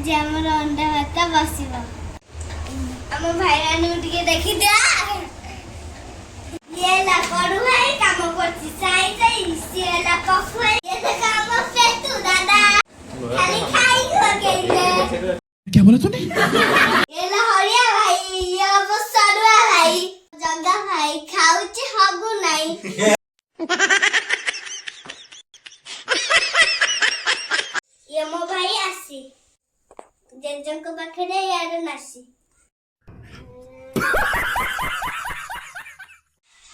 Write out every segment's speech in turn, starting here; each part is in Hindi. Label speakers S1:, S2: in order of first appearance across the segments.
S1: आज हमर अंडा भात बसिबो हम भाईरा नु टिके देखि दे ये ला करू भाई काम करछि साई साई से ला पखु ये तो काम पे तू दादा खाली खाई हो गइले
S2: क्या बोला तूने?
S1: ये ला हरिया भाई ये बसरुआ भाई जग्गा भाई खाउछि हगु नाही ये मो भाई आसी जेजंको पाखरे यार नासी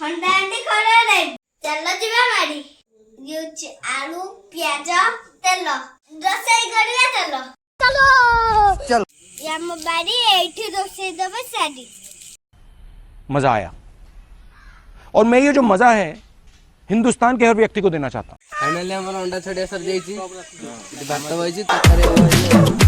S1: हंडा आंटी खड़ा रे चलो जीवा मारी युच आलू प्याज तेल रोसई करिया चलो चलो या मो बाड़ी एठी रोसई देबे साडी
S3: मजा आया और मैं ये जो मजा है हिंदुस्तान के हर व्यक्ति को देना चाहता हूँ।
S4: फाइनली हमारा अंडा छड़िया सब जाइए भात बजी तक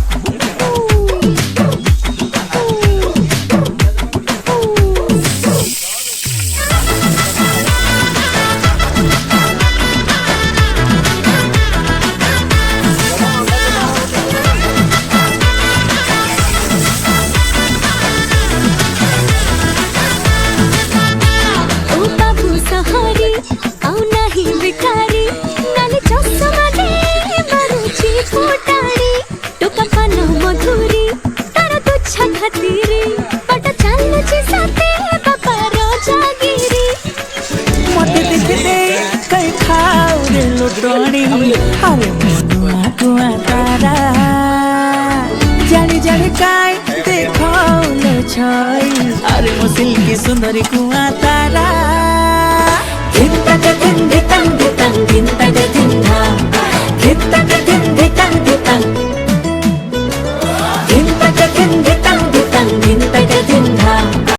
S2: अरे मुसिल की सुंदरी कुआं तारा